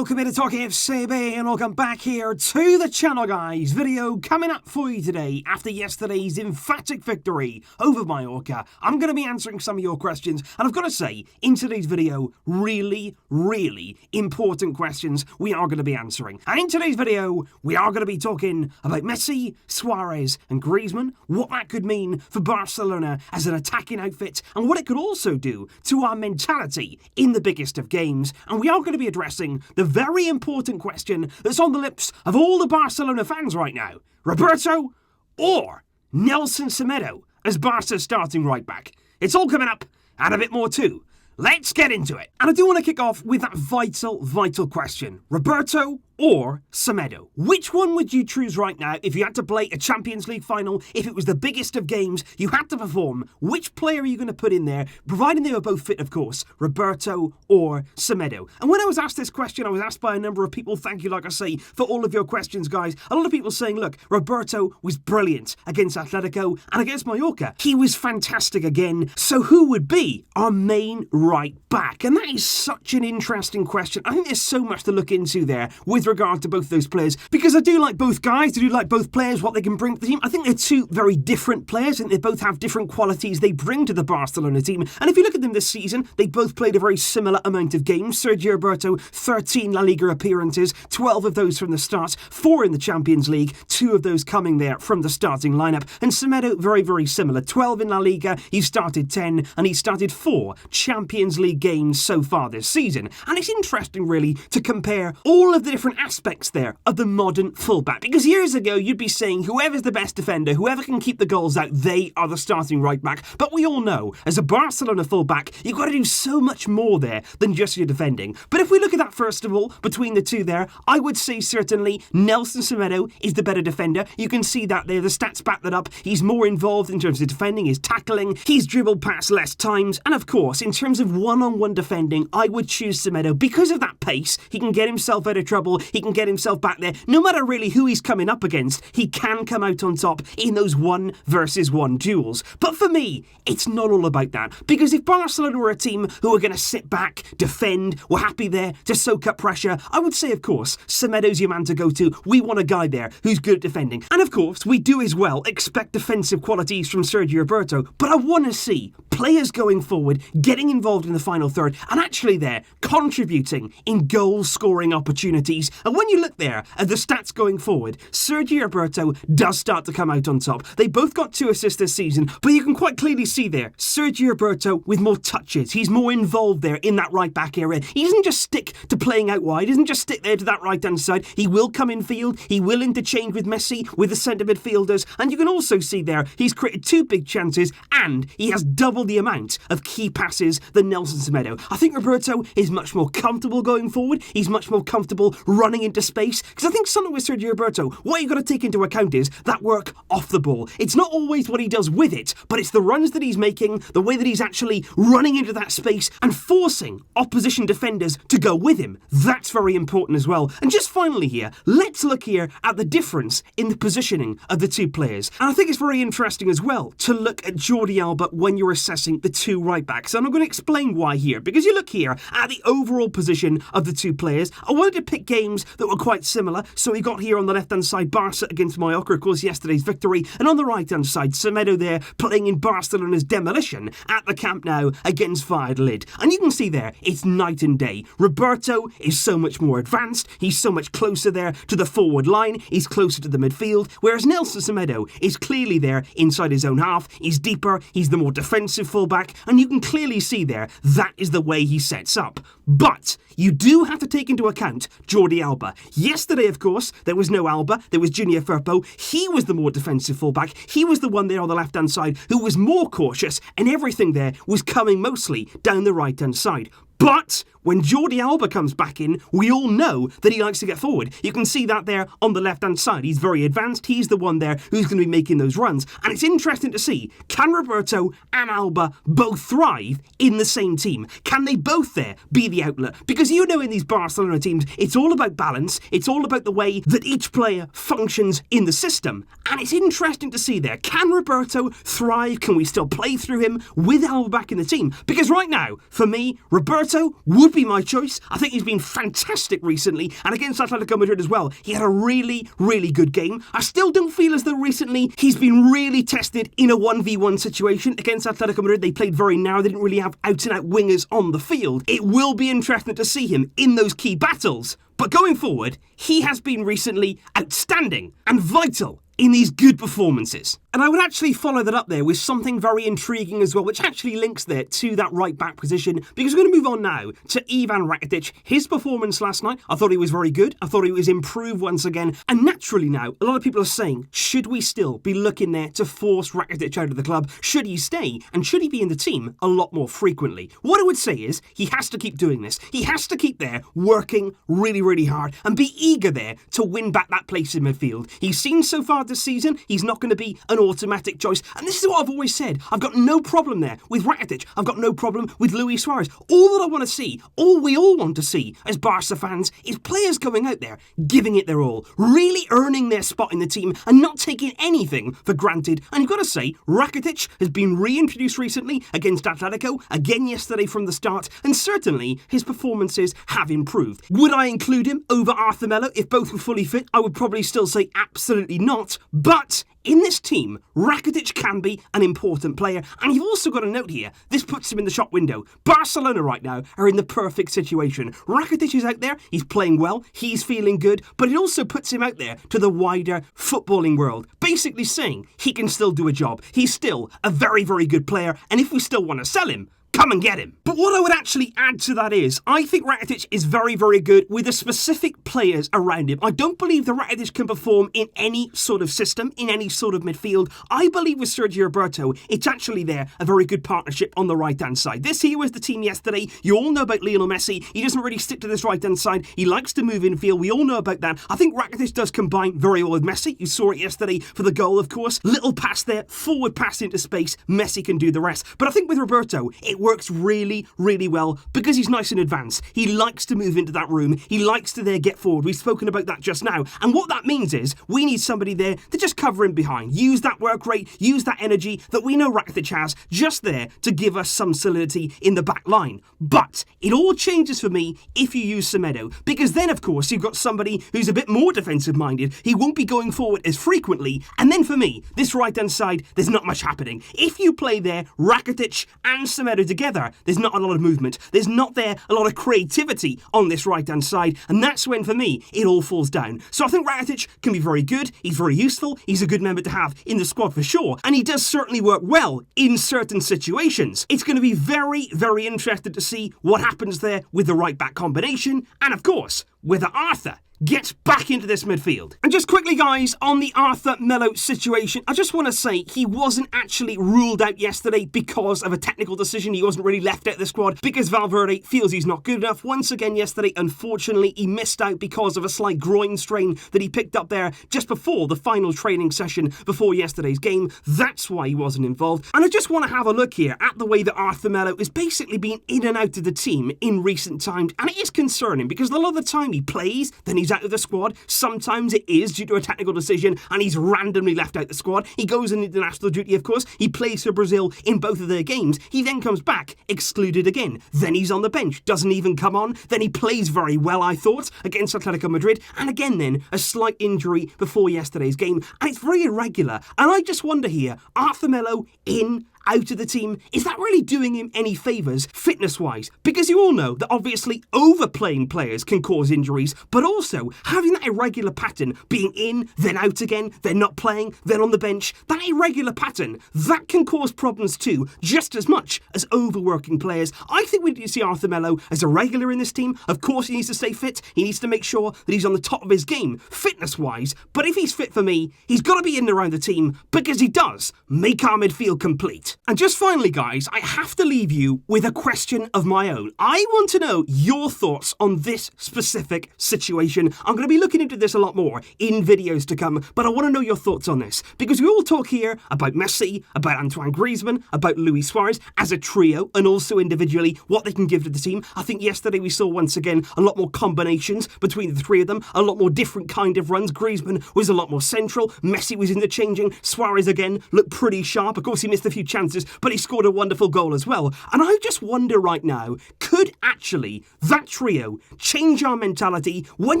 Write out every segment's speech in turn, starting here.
Welcome into TalkFCB and welcome back here to the channel, guys. Video coming up for you today after yesterday's emphatic victory over Mallorca. I'm going to be answering some of your questions, and I've got to say, in today's video, really important questions we are going to be answering. And in today's video, we are going to be talking about Messi, Suarez and Griezmann, what that could mean for Barcelona as an attacking outfit, and what it could also do to our mentality in the biggest of games. And we are going to be addressing the very important question that's on the lips of all the Barcelona fans right now. Roberto or Nelson Semedo as Barca's starting right back? It's all coming up and a bit more too. Let's get into it. And I do want to kick off with that vital question. Roberto or Semedo? Which one would you choose right now if you had to play a Champions League final, if it was the biggest of games, you had to perform? Which player are you going to put in there, providing they were both fit, of course, Roberto or Semedo? And when I was asked this question, I was asked by a number of people, thank you, like I say, for all of your questions, guys. A lot of people saying, look, Roberto was brilliant against Atletico and against Mallorca. He was fantastic again. So who would be our main right back? And that is such an interesting question. I think there's so much to look into there with regard to both those players, because I do like both guys, I do like both players, what they can bring to the team. I think they're two very different players. I think they both have different qualities they bring to the Barcelona team. And if you look at them this season, they both played a very similar amount of games. Sergi Roberto, 13 La Liga appearances, 12 of those from the start, 4 in the Champions League, 2 of those coming there from the starting lineup. And Semedo, very similar, 12 in La Liga, he started 10, and he started 4 Champions League games so far this season. And it's interesting, really, to compare all of the different aspects there of the modern fullback, because years ago you'd be saying whoever's the best defender, whoever can keep the goals out, they are the starting right back. But we all know, as a Barcelona fullback, you've got to do so much more there than just your defending. But if we look at that first of all, between the two there, I would say certainly Nelson Semedo is the better defender. You can see that there, the stats back that up. He's more involved in terms of defending, his tackling, he's dribbled past less times, and of course, in terms of one-on-one defending, I would choose Semedo because of that pace. He can get himself out of trouble, he can get himself back there. No matter really who he's coming up against, he can come out on top in those 1-versus-1 duels. But for me, it's not all about that, because if Barcelona were a team who are going to sit back, defend, were happy there to soak up pressure, I would say, of course, Semedo's your man to go to. We want a guy there who's good at defending. And of course, we do as well expect defensive qualities from Sergi Roberto, but I want to see players going forward, getting involved in the final third, and actually there, contributing in goal-scoring opportunities. And when you look there at the stats going forward, Sergi Roberto does start to come out on top. They both got 2 assists this season, but you can quite clearly see there, Sergi Roberto with more touches. He's more involved there in that right-back area. He doesn't just stick to playing out wide. He doesn't just stick there to that right-hand side. He will come in field. He will interchange with Messi, with the centre midfielders. And you can also see there, he's created 2 big chances, and he has double the amount of key passes than Nelson Semedo. I think Roberto is much more comfortable going forward. He's much more comfortable running into space, because I think something with Sergi Roberto, what you've got to take into account is that work off the ball. It's not always what he does with it, but it's the runs that he's making, the way that he's actually running into that space and forcing opposition defenders to go with him. That's very important as well. And just finally here, let's look here at the difference in the positioning of the 2 players. And I think it's very interesting as well to look at Jordi Alba when you're assessing the 2 right backs. And I'm going to explain why here, because you look here at the overall position of the 2 players. I wanted to pick games that were quite similar. So we got here on the left-hand side, Barça against Mallorca, of course, yesterday's victory. And on the right-hand side, Semedo there playing in Barcelona's demolition at the Camp Nou against Valladolid. And you can see there, it's night and day. Roberto is so much more advanced. He's so much closer there to the forward line. He's closer to the midfield. Whereas Nelson Semedo is clearly there inside his own half. He's deeper. He's the more defensive fullback. And you can clearly see there, that is the way he sets up. But you do have to take into account Jordi Alba. Yesterday, of course, there was no Alba. There was Junior Firpo. He was the more defensive fullback. He was the one there on the left-hand side who was more cautious, and everything there was coming mostly down the right-hand side. But when Jordi Alba comes back in, we all know that he likes to get forward. You can see that there on the left-hand side. He's very advanced. He's the one there who's going to be making those runs. And it's interesting to see, can Roberto and Alba both thrive in the same team? Can they both there be the outlet? Because you know in these Barcelona teams, it's all about balance. It's all about the way that each player functions in the system. And it's interesting to see there, can Roberto thrive? Can we still play through him with Alba back in the team? Because right now, for me, Roberto Roberto would be my choice. I think he's been fantastic recently, and against Atletico Madrid as well, he had a really, really good game. I still don't feel as though recently he's been really tested in a 1v1 situation. Against Atletico Madrid, they played very narrow. They didn't really have out-and-out wingers on the field. It will be interesting to see him in those key battles. But going forward, he has been recently outstanding and vital in these good performances. And I would actually follow that up there with something very intriguing as well, which actually links there to that right-back position, because we're going to move on now to Ivan Rakitic. His performance last night, I thought he was very good. I thought he was improved once again. And naturally now, a lot of people are saying, should we still be looking there to force Rakitic out of the club? Should he stay? And should he be in the team a lot more frequently? What I would say is, he has to keep doing this. He has to keep there, working really, really hard, and be eager there to win back that place in midfield. He's seen so far this season, he's not going to be an automatic choice. And this is what I've always said. I've got no problem there with Rakitic. I've got no problem with Luis Suarez. All that I want to see, all we all want to see as Barca fans, is players going out there, giving it their all, really earning their spot in the team and not taking anything for granted. And you've got to say, Rakitic has been reintroduced recently against Atletico, again yesterday from the start, and certainly his performances have improved. Would I include him over Arthur Melo if both were fully fit? I would probably still say absolutely not. But in this team, Rakitic can be an important player. And you've also got to note here, this puts him in the shop window. Barcelona right now are in the perfect situation. Rakitic is out there, he's playing well, he's feeling good, but it also puts him out there to the wider footballing world, basically saying he can still do a job. He's still a very, very good player, and if we still want to sell him, come and get him. But what I would actually add to that is, I think Rakitic is very, very good with the specific players around him. I don't believe that Rakitic can perform in any sort of system, in any sort of midfield. I believe with Sergi Roberto, it's actually there, a very good partnership on the right-hand side. This here was the team yesterday. You all know about Lionel Messi. He doesn't really stick to this right-hand side. He likes to move in field. We all know about that. I think Rakitic does combine very well with Messi. You saw it yesterday for the goal, of course. Little pass there, forward pass into space. Messi can do the rest. But I think with Roberto, it works really, really well because he's nice in advance. He likes to move into that room. He likes to there get forward. We've spoken about that just now. And what that means is we need somebody there to just cover him behind. Use that work rate, use that energy that we know Rakitic has just there to give us some solidity in the back line. But it all changes for me if you use Semedo, because then, of course, you've got somebody who's a bit more defensive-minded. He won't be going forward as frequently. And then for me, this right-hand side, there's not much happening. If you play there Rakitic and Semedo together, there's not a lot of movement. There's not there a lot of creativity on this right-hand side. And that's when, for me, it all falls down. So I think Rakitic can be very good. He's very useful. He's a good member to have in the squad for sure. And he does certainly work well in certain situations. It's going to be very, very interesting to see what happens there with the right-back combination. And, of course, whether Arthur gets back into this midfield. And just quickly, guys, on the Arthur Melo situation, I just want to say he wasn't actually ruled out yesterday because of a technical decision. He wasn't really left out of the squad because Valverde feels he's not good enough. Once again yesterday, unfortunately, he missed out because of a slight groin strain that he picked up there just before the final training session before yesterday's game. That's why he wasn't involved. And I just want to have a look here at the way that Arthur Melo has basically been in and out of the team in recent times. And it is concerning because a lot of the time he plays, then he's out of the squad. Sometimes it is due to a technical decision and he's randomly left out the squad. He goes on international duty, of course. He plays for Brazil in both of their games. He then comes back, excluded again. Then he's on the bench, doesn't even come on. Then he plays very well, I thought, against Atletico Madrid. And again then, a slight injury before yesterday's game. And it's very irregular. And I just wonder here, Arthur Melo in, out of the team, is that really doing him any favours fitness-wise? Because you all know that obviously overplaying players can cause injuries, but also having that irregular pattern, being in, then out again, then not playing, then on the bench, that irregular pattern, that can cause problems too, just as much as overworking players. I think we need to see Arthur Melo as a regular in this team. Of course he needs to stay fit, he needs to make sure that he's on the top of his game, fitness-wise, but if he's fit for me, he's got to be in and around the team, because he does make our midfield complete. And just finally, guys, I have to leave you with a question of my own. I want to know your thoughts on this specific situation. I'm going to be looking into this a lot more in videos to come, but I want to know your thoughts on this. Because we all talk here about Messi, about Antoine Griezmann, about Luis Suarez as a trio, and also individually what they can give to the team. I think yesterday we saw once again a lot more combinations between the three of them, a lot more different kind of runs. Griezmann was a lot more central. Messi was interchanging. Suarez again looked pretty sharp. Of course, he missed a few chances chances, but he scored a wonderful goal as well. And I just wonder right now, could actually that trio change our mentality when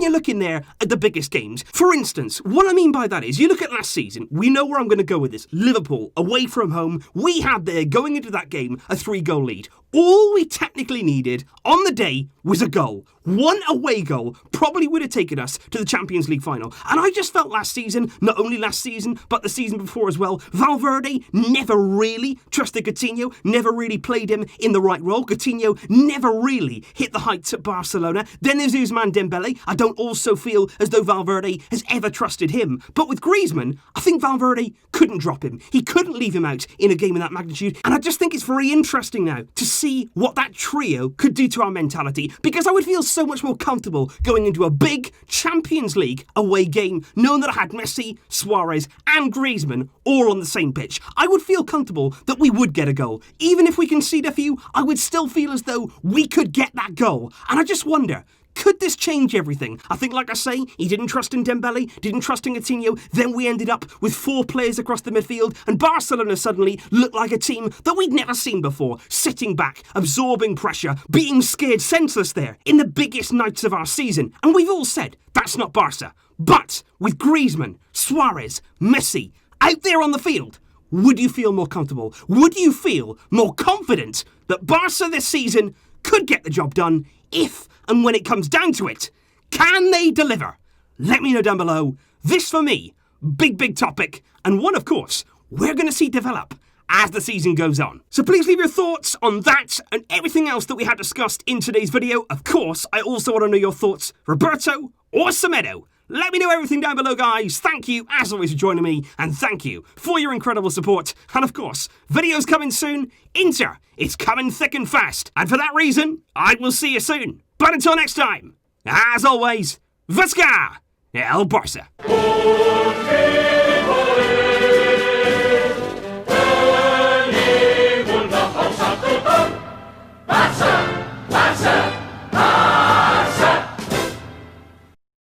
you're looking there at the biggest games? For instance, what I mean by that is, you look at last season, we know where I'm going to go with this. Liverpool, away from home, we had there, going into that game, a 3-goal lead. All we technically needed on the day was a goal. One away goal probably would have taken us to the Champions League final. And I just felt last season, not only last season, but the season before as well, Valverde never really trusted Coutinho, never really played him in the right role. Coutinho never really hit the heights at Barcelona. Then there's Ousmane Dembele. I don't also feel as though Valverde has ever trusted him. But with Griezmann, I think Valverde couldn't drop him. He couldn't leave him out in a game of that magnitude. And I just think it's very interesting now to see what that trio could do to our mentality, because I would feel so much more comfortable going into a big Champions League away game knowing that I had Messi, Suarez and Griezmann all on the same pitch. I would feel comfortable that we would get a goal. Even if we concede a few, I would still feel as though we could get that goal. And I just wonder, could this change everything? I think, like I say, he didn't trust in Dembele, didn't trust in Coutinho. Then we ended up with 4 players across the midfield, and Barcelona suddenly looked like a team that we'd never seen before, sitting back, absorbing pressure, being scared senseless there in the biggest nights of our season. And we've all said, that's not Barca. But with Griezmann, Suarez, Messi out there on the field, would you feel more comfortable? Would you feel more confident that Barca this season could get the job done if and when it comes down to it? Can they deliver? Let me know down below. This, for me, big topic, and one, of course, we're going to see develop as the season goes on. So please leave your thoughts on that and everything else that we had discussed in today's video. Of course, I also want to know your thoughts, Roberto or Semedo. Let me know everything down below, guys. Thank you, as always, for joining me, and thank you for your incredible support. And of course, videos coming soon. Inter, it's coming thick and fast. And for that reason, I will see you soon. But until next time, as always, Visca El Barça.